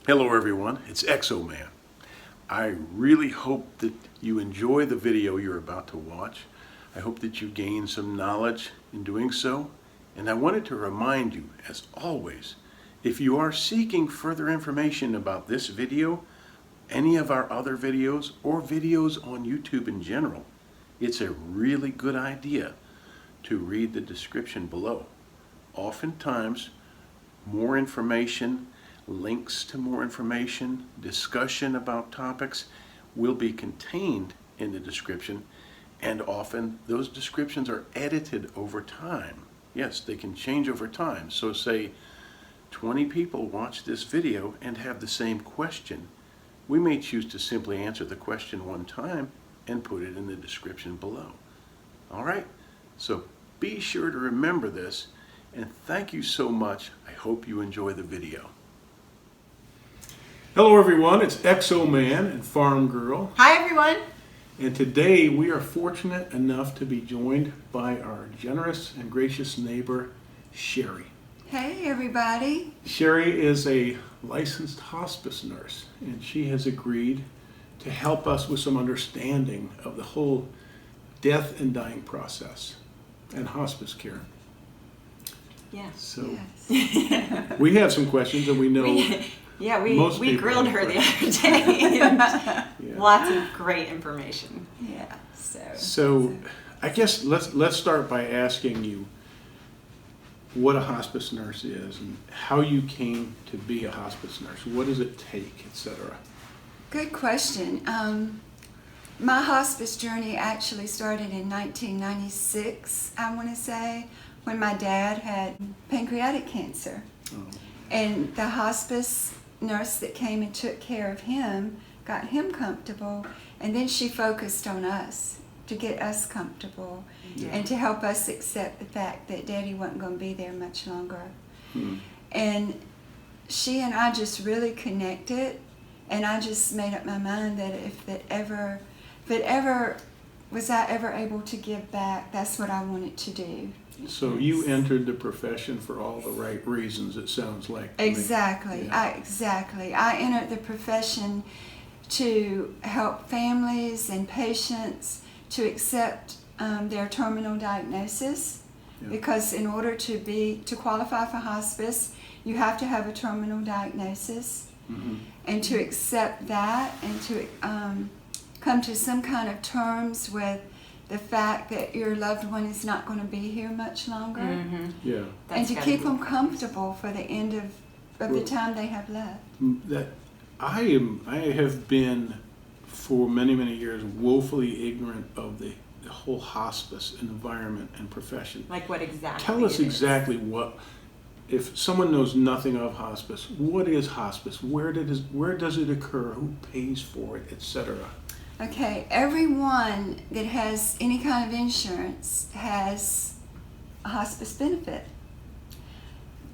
Hello everyone, it's Exo Man. I really hope that you enjoy the video you're about to watch. I hope that you gain some knowledge in doing so. And I wanted to remind you, as always, if you are seeking further information about this video, any of our other videos, or videos on YouTube in general, it's a really good idea to read the description below. Oftentimes, more information, links to more information, discussion about topics will be contained in the description, and often those descriptions are edited over time. Yes, they can change over time. So say 20 people watch this video and have the same question. We may choose to simply answer the question one time and put it in the description below. All right, so be sure to remember this, and thank you so much. I hope you enjoy the video. Hello everyone, it's Exo Man and Farm Girl. Hi everyone. And today we are fortunate enough to be joined by our generous and gracious neighbor, Cheri. Hey everybody. Cheri is a licensed hospice nurse, and she has agreed to help us with some understanding of the whole death and dying process and hospice care. Yes. So yes. We have some questions, and we know we grilled her the other day. Yeah. Lots of great information. Yeah. So I guess let's start by asking you what a hospice nurse is and how you came to be a hospice nurse. What does it take, etc.? Good question. My hospice journey actually started in 1996, I want to say, when my dad had pancreatic cancer. Oh. And the hospice nurse that came and took care of him got him comfortable, and then she focused on us to get us comfortable and to help us accept the fact that Daddy wasn't going to be there much longer. And she and I just really connected, and I just made up my mind that if I ever was able to give back, that's what I wanted to do. So you entered the profession for all the right reasons, it sounds like. Exactly. Yeah. I entered the profession to help families and patients to accept their terminal diagnosis, because in order to qualify for hospice, you have to have a terminal diagnosis, and to accept that and to come to some kind of terms with the fact that your loved one is not going to be here much longer, and to keep them comfortable for the end of the time they have left. That I have been for many years woefully ignorant of the whole hospice environment and profession. Like what exactly? Tell us exactly what, if someone knows nothing of hospice, what is hospice? Where does it occur? Who pays for it, etc.? Okay, everyone that has any kind of insurance has a hospice benefit.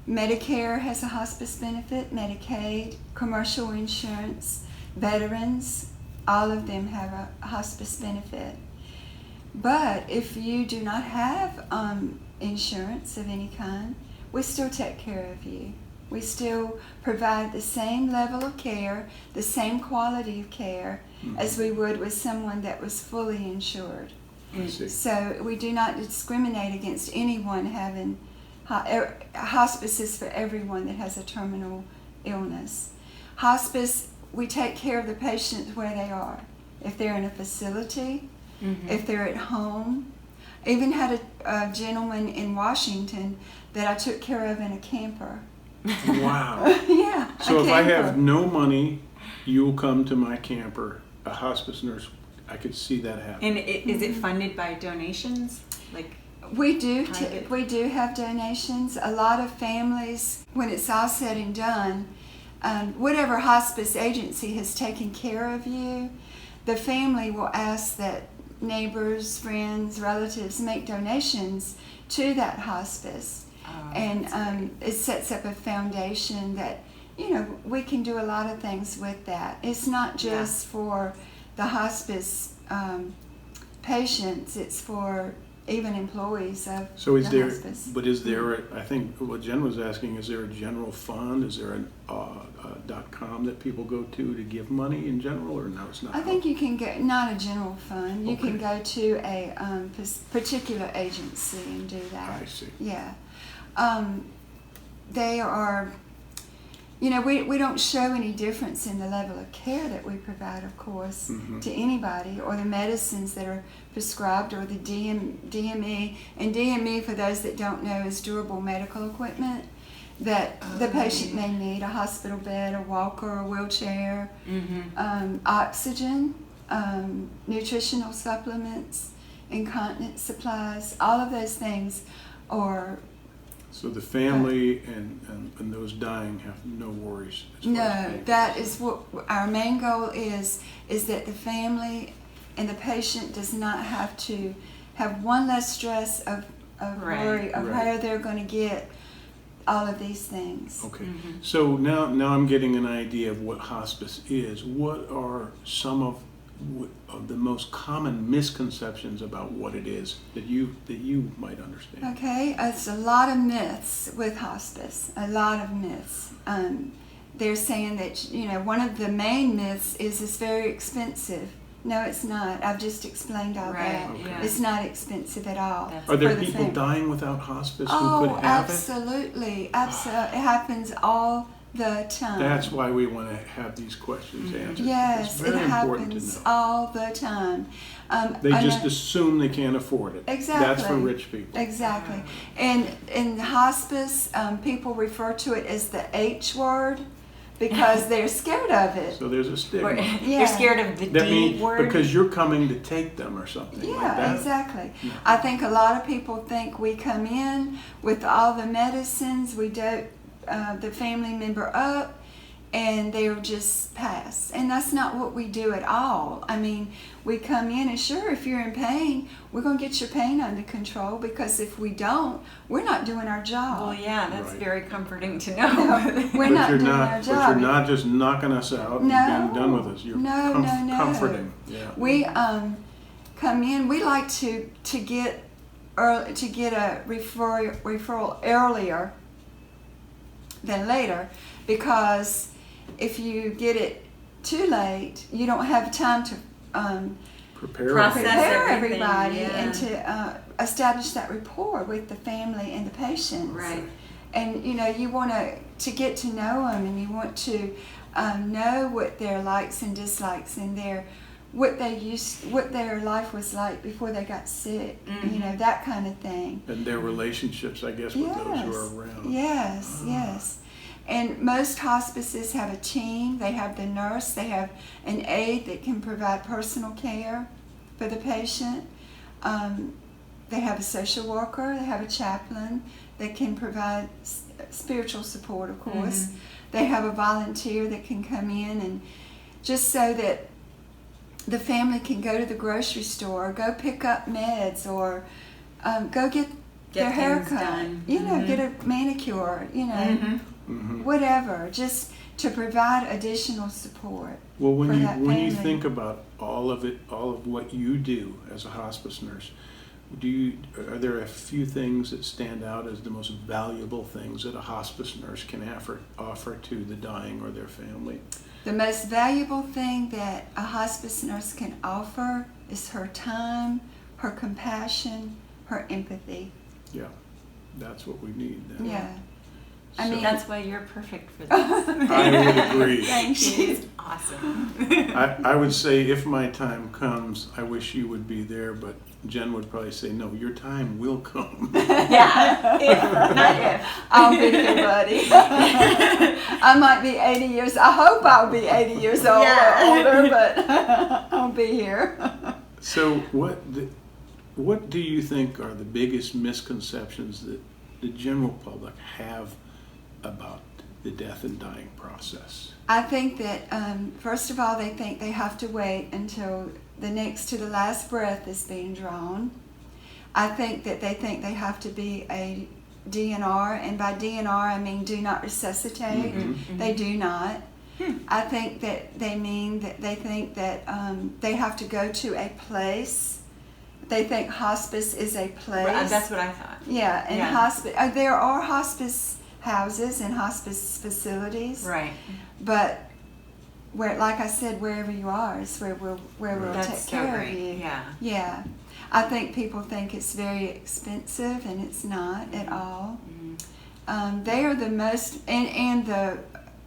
Medicare has a hospice benefit, Medicaid, commercial insurance, veterans, all of them have a hospice benefit. But if you do not have insurance of any kind, we still take care of you. We still provide the same level of care, the same quality of care as we would with someone that was fully insured. I see. So we do not discriminate against anyone having hospice is for everyone that has a terminal illness. Hospice, we take care of the patient where they are. If they're in a facility, if they're at home. I even had a gentleman in Washington that I took care of in a camper. Wow. Yeah. So if I have no money, you'll come to my camper, a hospice nurse. I could see that happen. And is it funded by donations? Like we do have donations. A lot of families, when it's all said and done, whatever hospice agency has taken care of you, the family will ask that neighbors, friends, relatives make donations to that hospice. And it sets up a foundation that, we can do a lot of things with that. It's not just for the hospice patients, it's for even employees of So is the there, hospice. but is there, I think what Jen was asking, is there a general fund? Is there a .com that people go to give money in general, or no, it's not? I think you can go, not a general fund, you can go to a particular agency and do that. I see. Yeah. They are, we don't show any difference in the level of care that we provide, of course, to anybody, or the medicines that are prescribed, or the DME. And DME, for those that don't know, is durable medical equipment that the patient may need: a hospital bed, a walker, a wheelchair, oxygen, nutritional supplements, incontinence supplies. All of those things are. So the family and those dying have no worries? No, that is what our main goal is that the family and the patient does not have to have one less stress of worry of how they're going to get all of these things. Okay, so now I'm getting an idea of what hospice is. What are some of the most common misconceptions about what it is that you might understand? Okay, it's a lot of myths with hospice. A lot of myths. They're saying that one of the main myths is it's very expensive. No, it's not. I've just explained all that. Okay. Yeah. It's not expensive at all. Are there for the people family. dying without hospice who could have absolutely. Absolutely. It happens all the time. That's why we want to have these questions answered. Yes, it's it very important to happens know. all the time. They just assume they can't afford it. Exactly. That's for rich people. Exactly. And in hospice, people refer to it as the H word because they're scared of it. So there's a stigma. You're scared of the That D means word? because you're coming to take them or something like Yeah, that. exactly. Yeah. I think a lot of people think we come in with all the medicines, we dope the family member up, and they'll just pass. And that's not what we do at all. I mean, we come in and sure, if you're in pain, we're going to get your pain under control, because if we don't, we're not doing our job. Well, yeah, that's Right. very comforting to know. We're not doing our But job. you're not just knocking us out No. and being done with us. You're No. comforting. Yeah. We come in. We like to get a referral earlier than later, because if you get it too late, you don't have time to Prepare. Process prepare everything, everybody yeah. and to establish that rapport with the family and the patients. Right. And you want to get to know them, and you want to know what their likes and dislikes and what their life was like before they got sick. That kind of thing. And their relationships, I guess, with those who are around. Yes, yes. And most hospices have a team. They have the nurse. They have an aide that can provide personal care for the patient. They have a social worker. They have a chaplain that can provide spiritual support, of course. They have a volunteer that can come in, and just so that the family can go to the grocery store, go pick up meds, or go get their hair things cut, done. get a manicure, whatever, just to provide additional support. Well, when for you that when you family. think about all of what you do as a hospice nurse, are there a few things that stand out as the most valuable things that a hospice nurse can offer to the dying or their family? The most valuable thing that a hospice nurse can offer is her time, her compassion, her empathy. Yeah, that's what we need then. Yeah. I So- mean, That's why you're perfect for this. I would agree. Thank you. It's awesome. I would say if my time comes, I wish you would be there, but Jen would probably say, no, your time will come. Yeah, not if. I'll be here, buddy. I might be 80 years. I hope I'll be 80 years old Yeah. or older, but I'll be here. So what do you think are the biggest misconceptions that the general public have about the death and dying process? I think that, first of all, they think they have to wait until the next to the last breath is being drawn. I think that they think they have to be a DNR, and by DNR I mean do not resuscitate. They do not. I think that they think that they have to go to a place they think hospice is a place. That's what I thought. Yeah, and Yeah. hospice. There are hospice houses and hospice facilities, Right. but where, like I said, wherever you are is where we'll That's take so care great. of you. Yeah. Yeah, I think people think it's very expensive, and it's not at all. They are the most, and the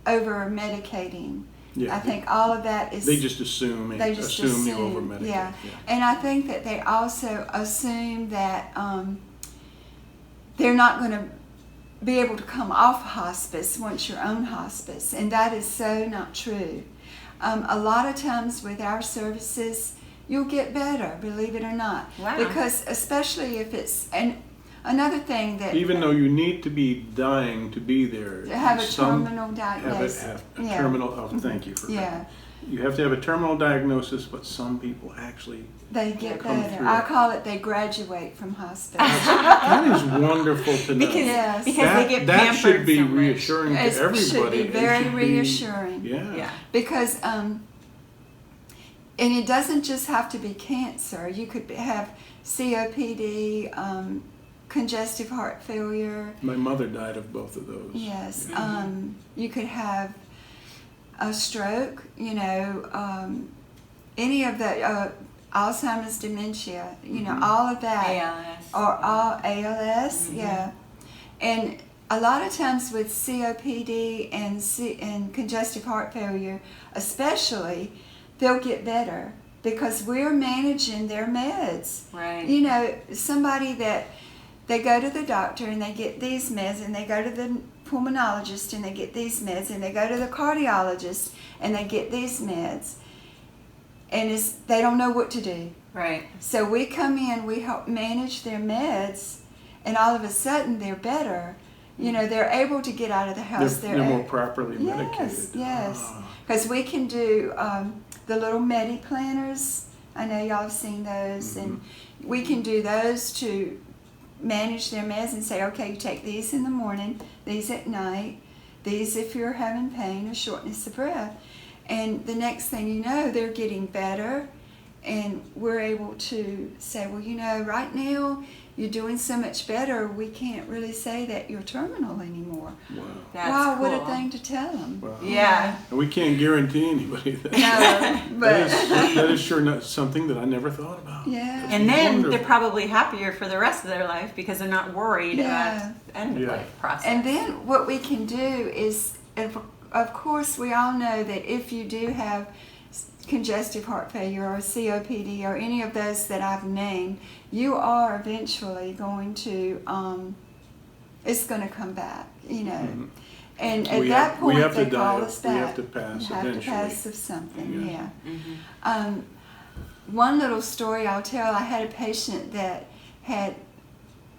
over medicating. Yeah, I think all of that is. they just assume you over medicate. Yeah. And I think that they also assume that they're not going to be able to come off hospice once you're on hospice, and that is so not true. A lot of times with our services, you'll get better, believe it or not. Wow. Because especially if it's, and another thing that Even though you need to be dying to be there, to have a some terminal diagnosis. have a Yeah. terminal. Oh, thank you for Yeah. that. You have to have a terminal diagnosis, but some people actually. They get come better. through. I call it they graduate from hospice. That is wonderful to know. Yes. Because they get that pampered should be so much. reassuring to It everybody. should be It very should be- reassuring. Yeah. Yeah. Because, and it doesn't just have to be cancer. You could have COPD, congestive heart failure. My mother died of both of those. Yes. You could have a stroke, any of the Alzheimer's, dementia, all of that. ALS. Or all ALS, yeah. And a lot of times with COPD and congestive heart failure, especially, they'll get better because we're managing their meds. Right. Somebody that they go to the doctor and they get these meds, and they go to the pulmonologist and they get these meds, and they go to the cardiologist and they get these meds, and they don't know what to do. Right. So we come in, we help manage their meds, and all of a sudden they're better. They're able to get out of the house. They're more properly medicated. Yes. Ah. Because we can do the little Medi planners. I know y'all have seen those, and we can do those to manage their meds and say, okay, you take these in the morning, these at night, these if you're having pain or shortness of breath. And the next thing you know, they're getting better, and we're able to say, well, right now you're doing so much better, we can't really say that you're terminal anymore. Wow. That's Wow, cool. what a thing to tell them. Wow. Yeah. And we can't guarantee anybody that. No, but that is sure not something that I never thought about. yeah. And then Wonderful. they're probably happier for the rest of their life because they're not worried Yeah. about the end of Yeah. life process. And then what we can do is, of course, we all know that if you do have congestive heart failure or COPD or any of those that I've named, you are eventually going to, it's going to come back, And at that point, they call us back. We have to pass You have eventually. to pass of something, Yeah. yeah. One little story I'll tell, I had a patient that had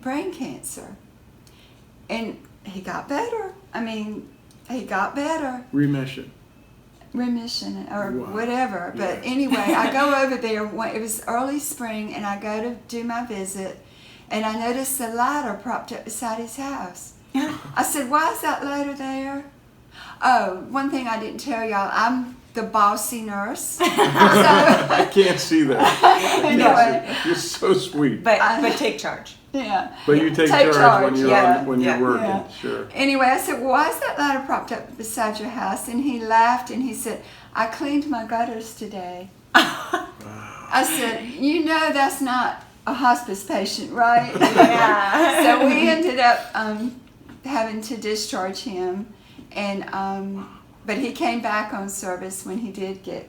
brain cancer, and he got better. He got better. Remission. Remission or Wow. whatever. But Yeah. anyway, I go over there. It was early spring, and I go to do my visit, and I noticed a ladder propped up beside his house. I said, why is that ladder there? Oh, one thing I didn't tell y'all, I'm the bossy nurse. So, I can't see that. I can't Anyway. see it. You're so sweet. but take charge. yeah. But you take charge when you're when you're working. Yeah. Sure. Anyway, I said, well, why is that ladder propped up beside your house? And he laughed and he said, I cleaned my gutters today. I said, that's not a hospice patient, right? Yeah. So we ended up having to discharge him, and but he came back on service when he did get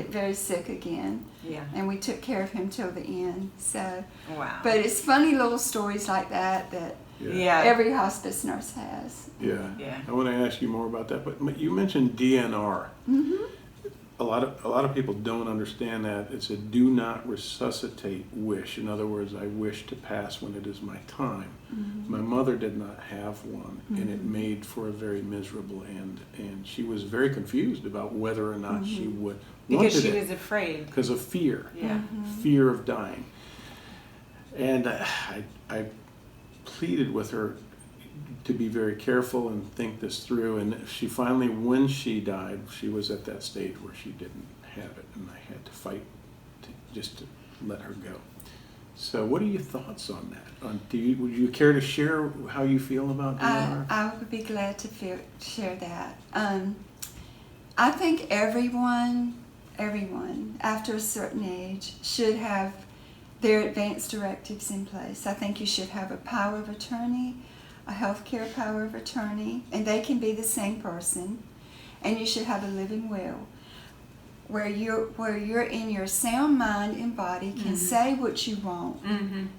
very sick again. Yeah. And we took care of him till the end. So, Wow. but it's funny little stories like that Yeah. every hospice nurse has. Yeah. Yeah. I want to ask you more about that, but you mentioned DNR. Mm-hmm. A lot of people don't understand that. It's a do not resuscitate wish. In other words, I wish to pass when it is my time. Mm-hmm. My mother did not have one, and it made for a very miserable end. And she was very confused about whether or not she would because wanted she it was afraid. because of fear. Yeah. Fear of dying. And I pleaded with her to be very careful and think this through. And she finally, when she died, she was at that stage where she didn't have it, and I had to fight just to let her go. So what are your thoughts on that? Would you care to share how you feel about DNR? I would be glad to share that. I think everyone after a certain age should have their advance directives in place. I think you should have a power of attorney, a healthcare power of attorney, and they can be the same person. And you should have a living will, where you're in your sound mind and body can say what you want.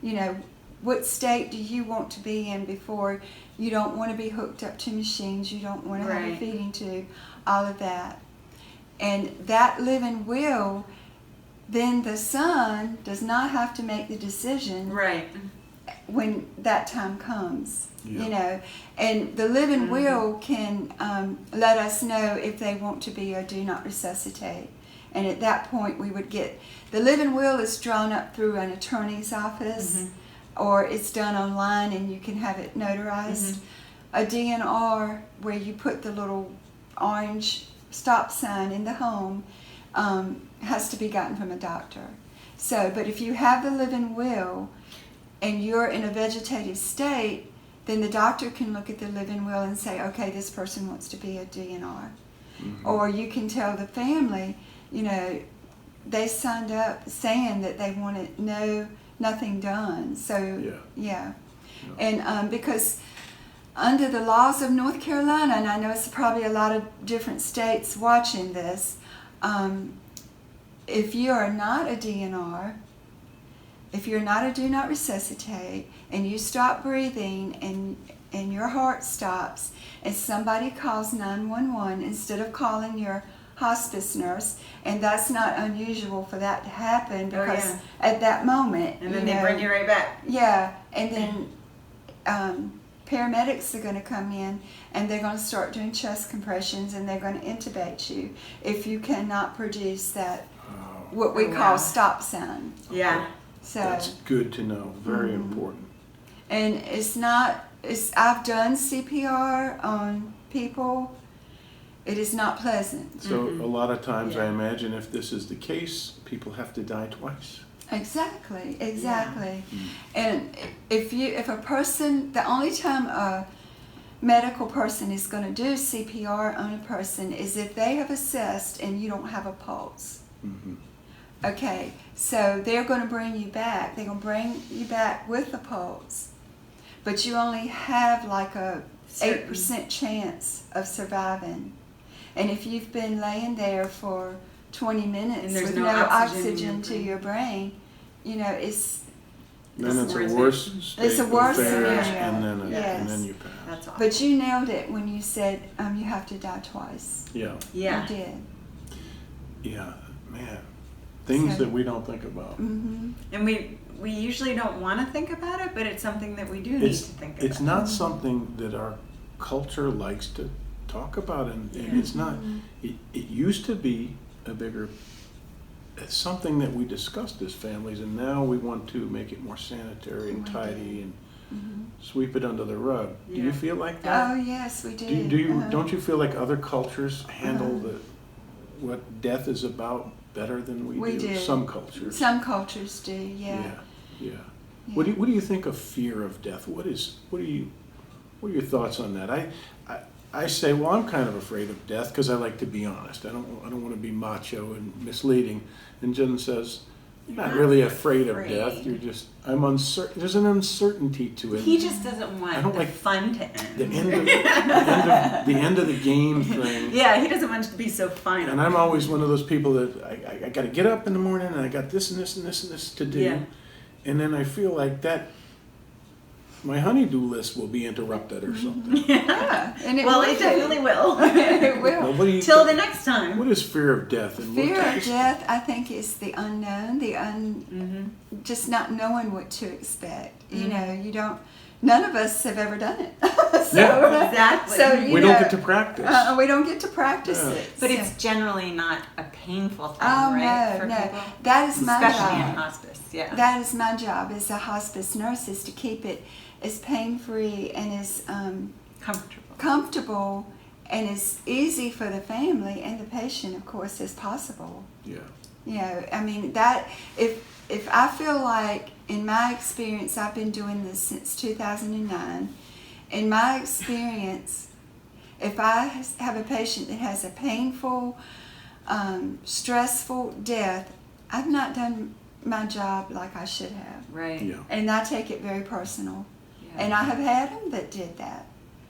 You know, what state do you want to be in before you don't want to be hooked up to machines, you don't want to have a feeding tube, all of that. And that living will, then the son does not have to make the decision when that time comes. You know, and the living will can let us know if they want to be or do not resuscitate. And at that point we would get, the living will is drawn up through an attorney's office, or it's done online and you can have it notarized. A DNR, where you put the little orange stop sign in the home, has to be gotten from a doctor. So, but if you have the living will and you're in a vegetative state, then the doctor can look at the living will and say, okay, this person wants to be a DNR. Or you can tell the family, you know, they signed up saying that they wanted nothing done. So, and because under the laws of North Carolina, and I know it's probably a lot of different states watching this, if you are not a DNR, if you're not a do not resuscitate, and you stop breathing and your heart stops, and somebody calls 911 instead of calling your hospice nurse, and that's not unusual for that to happen, because at that moment, and then they bring you right back. Yeah, and then paramedics are going to come in and they're going to start doing chest compressions and they're going to intubate you if you cannot produce that what we call stop sign. Yeah. So that's good to know. Very important. And I've done CPR on people. It is not pleasant. So a lot of times I imagine if this is the case, people have to die twice. Exactly. And if a person, the only time a medical person is going to do CPR on a person is if they have assessed and you don't have a pulse. Okay, so they're going to bring you back. They're going to bring you back with a pulse, but you only have like a 8% chance of surviving. And if you've been laying there for 20 minutes with no oxygen to your brain, you know, it's a worse state. It's a worse scenario. scenario. And then you pass. That's awful. But you nailed it when you said you have to die twice. Yeah. You did. Yeah, man. Things that we don't think about. And we usually don't want to think about it, but it's something that we do need to think about. It's not something that our culture likes to talk about, and it's not. It used to be it's something that we discussed as families, and now we want to make it more sanitary and tidy and sweep it under the rug. Do you feel like that? Oh yes, we do. Don't you feel like other cultures handle what death is about better than we do? Some cultures. Some cultures do. Yeah. What do you think of fear of death? What are your thoughts on that? I say, well, I'm kind of afraid of death because I like to be honest. I don't want to be macho and misleading. And Jen says, you're not really afraid of death. You're just, I'm uncertain. There's an uncertainty to it. He just doesn't want the fun to end. The end of the game thing. Yeah, he doesn't want it to be so final. And I'm always one of those people that I got to get up in the morning and I got this and this and this and this to do. Yeah. And then I feel like that my honey-do list will be interrupted or something. Yeah. And it definitely will. It will. Well, Till the next time. What is fear of death? And fear of death, I think, is the unknown, just not knowing what to expect. You know, none of us have ever done it. Exactly. So, we don't get to practice. We don't get to practice it. But it's generally not a painful thing, right? For people? That is my job. Especially in hospice, That is my job as a hospice nurse, is to keep it as pain-free and as comfortable and as easy for the family and the patient, of course, as possible. Yeah. You know, I mean, that if I feel like in my experience, I've been doing this since 2009. In my experience, if I have a patient that has a painful, stressful death, I've not done my job like I should have. Right. Yeah. And I take it very personal. Yeah. And I have had them that did that,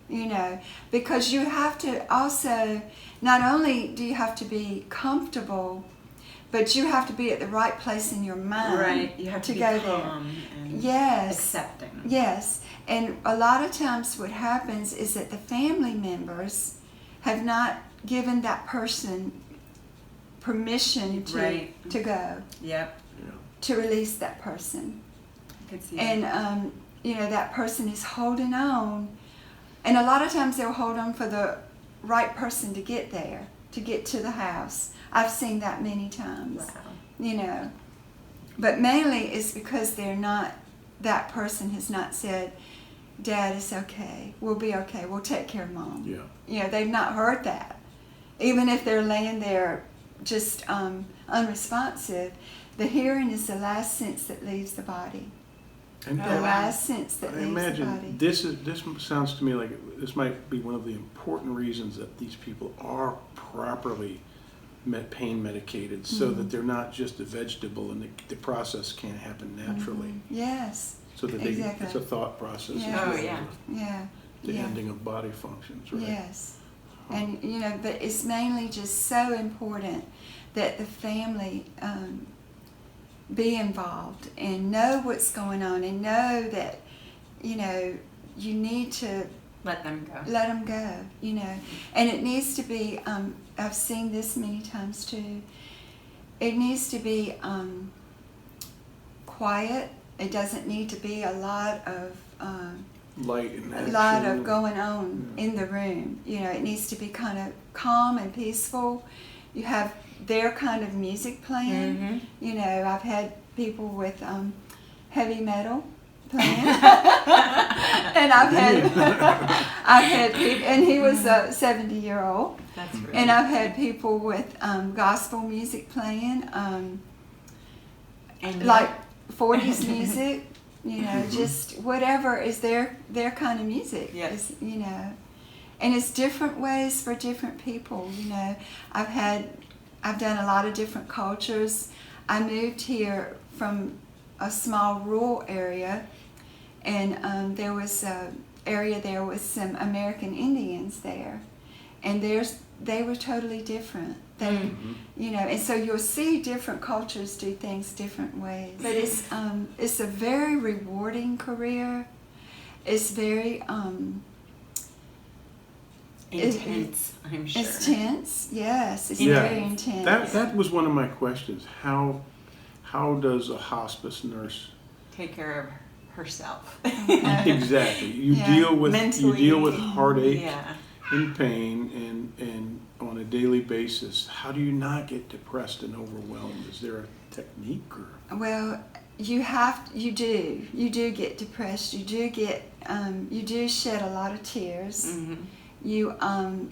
you know, because you have to also, not only do you have to be comfortable, but you have to be at the right place in your mind. Right. You have to be go calm and Yes. accepting. Yes. And a lot of times what happens is that the family members have not given that person permission to, Right. to go, Yep. to release that person. I could see that. And, you know, that person is holding on. And a lot of times they'll hold on for the right person to get there, to get to the house. I've seen that many times, Wow. you know. But mainly it's because they're not, that person has not said, Dad, it's okay. We'll be okay. We'll take care of Mom. Yeah. You know, they've not heard that. Even if they're laying there just unresponsive, the hearing is the last sense that leaves the body. And The Oh, wow. last sense that I leaves the body. imagine this sounds to me like this might be one of the important reasons that these people are properly pain medicated, so Mm-hmm. that they're not just a vegetable and the process can't happen naturally. Yes. So that Exactly. it's a thought process. Yeah. as Oh, well as yeah. Yeah. The yeah. ending of body functions, right? Yes. And, you know, but it's mainly just so important that the family be involved and know what's going on and know that, you know, you need to Let them go. let them go, you know. And it needs to be, I've seen this many times too, it needs to be quiet. It doesn't need to be a lot of Light and a action. lot of going on Yeah. in the room. You know, it needs to be kind of calm and peaceful. You have their kind of music playing. Mhm. You know, I've had people with heavy metal playing, and I've had people, and he was a 70-year-old, That's really and I've had people with gospel music playing, and like 40s music. You know, Mhm. just whatever is their kind of music. Yes. Is, you know, and it's different ways for different people. You know, I've done a lot of different cultures. I moved here from a small rural area, and there was a area there with some American Indians there, and they were totally different. They, Mhm. you know, and so you'll see different cultures do things different ways. But it's a very rewarding career. It's very intense, I'm sure. it's tense. Yes, it's Yeah. very intense. That was one of my questions. How does a hospice nurse Take care of herself. exactly? You Yeah. deal with Mentally. heartache Yeah. and pain and on a daily basis. How do you not get depressed and overwhelmed? Is there a technique or? Well, you do get depressed. You do shed a lot of tears. Mm-hmm. You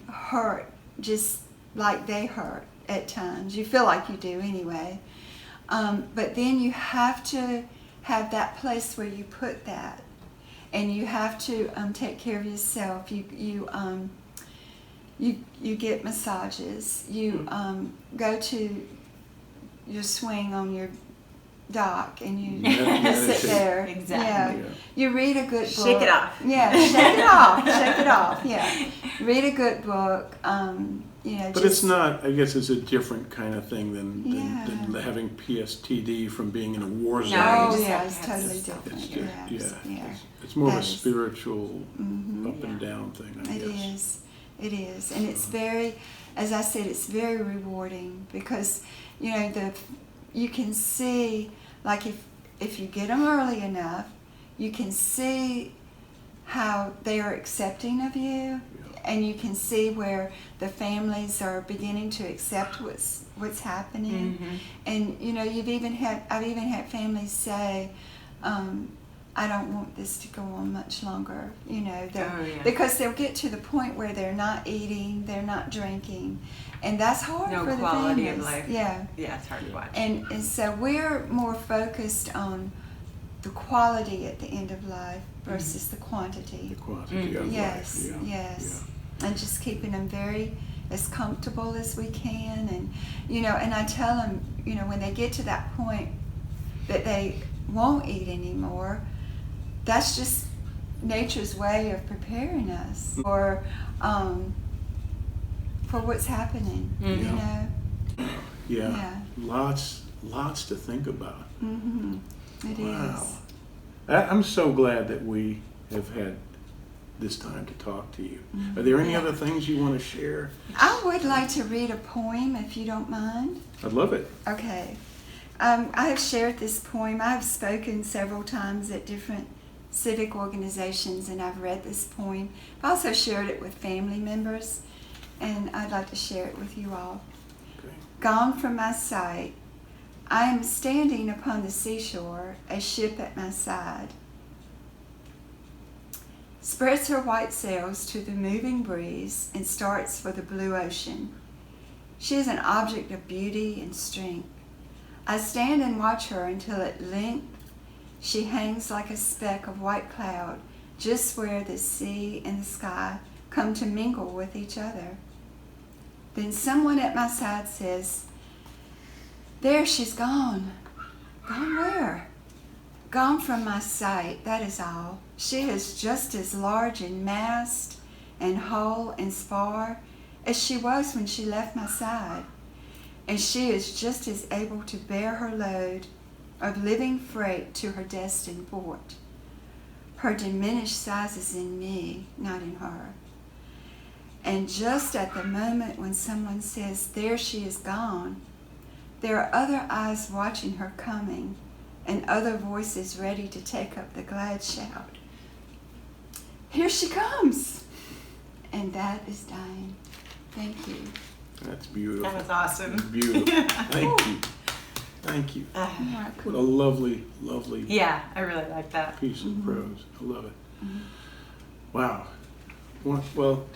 hurt just like they hurt at times. You feel like you do anyway. But then you have to have that place where you put that, and you have to take care of yourself. You get massages. You go to your swing on your dock, and you Meditate. sit there. Exactly. Yeah. Yeah. You read a good book. Shake it off. Yeah, shake it off. Shake it off. Yeah. Read a good book. You know. But it's not. I guess it's a different kind of thing than Yeah. having PSTD from being in a war zone. No, you Oh just yeah, have it's to have totally yourself. different. It's Yeah. just, Yeah. It's more of a That is- spiritual Mhm. up and down thing, I It guess. is. It is, and it's very, as I said, it's very rewarding because, you know, you can see, like if you get them early enough, you can see how they are accepting of you, and you can see where the families are beginning to accept what's happening. Mm-hmm. And you know, I've even had families say, I don't want this to go on much longer, you know, Oh, yeah. because they'll get to the point where they're not eating, they're not drinking, and that's hard No for the quality of families. life. Yeah. Yeah, it's hard to watch. And so we're more focused on the quality at the end of life versus the quantity. The quantity of Yes, life. yes. And just keeping them as comfortable as we can. And, and I tell them, when they get to that point that they won't eat anymore, that's just nature's way of preparing us for what's happening, Yeah. Lots to think about. Mm-hmm. It Wow. is. I'm so glad that we have had this time to talk to you. Are there any other things you want to share? I would like to read a poem, if you don't mind. I'd love it. Okay. I have shared this poem. I've spoken several times at different civic organizations, and I've read this poem. I've also shared it with family members, and I'd like to share it with you all. Okay. Gone from my sight, I am standing upon the seashore, a ship at my side. Spreads her white sails to the moving breeze and starts for the blue ocean. She is an object of beauty and strength. I stand and watch her until at length she hangs like a speck of white cloud just where the sea and the sky come to mingle with each other. Then someone at my side says, "There she's gone." Gone where? Gone from my sight, that is all. She is just as large in mast and hull and spar as she was when she left my side. And she is just as able to bear her load of living freight to her destined port. Her diminished size is in me, not in her. And just at the moment when someone says, "There she is gone," there are other eyes watching her coming, and other voices ready to take up the glad shout. "Here she comes!" And that is dying. Thank you. That's beautiful. That was awesome. That's beautiful. Thank you. Thank you. What a lovely Yeah, I really like that. piece of prose. I love it. Wow. Well,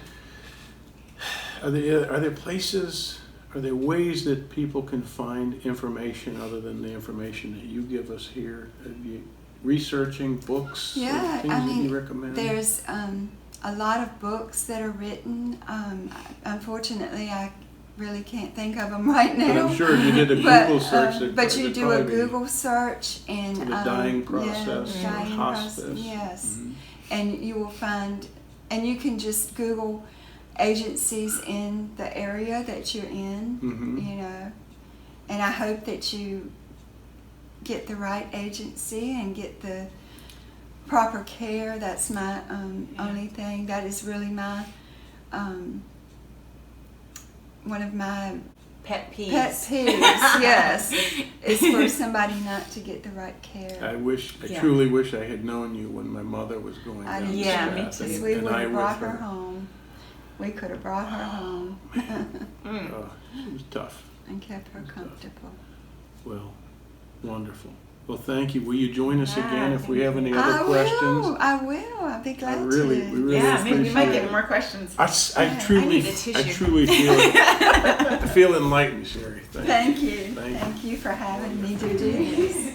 are there places, are there ways that people can find information other than the information that you give us here? Are you researching books? Yeah, things I that mean, you recommend? there's a lot of books that are written. Unfortunately, I really can't think of them right now. But I'm sure if you did a Google search, but you there'd do a probably be Google search and the dying process, yeah, dying hospice. process, yes, Mhm. and you will find, and you can just Google agencies in the area that you're in, Mhm. and I hope that you get the right agency and get the proper care. That's my only thing. That is really my one of my Pet peeves. Yes, is for somebody not to get the right care. I truly wish I had known you when my mother was going I down do this too. path. me too. Because we And would I have with brought her home. We could have brought her home It was tough. and kept her comfortable. Well, wonderful. Well, thank you. Will you join us Yeah, again if we thank have any you. other questions? I will. I'll be glad we really Yeah, maybe we might appreciate get it. more questions. I truly need a tissue. feel I feel enlightened, Cheri. Thank you. Thank you. Thank you for having me to do this.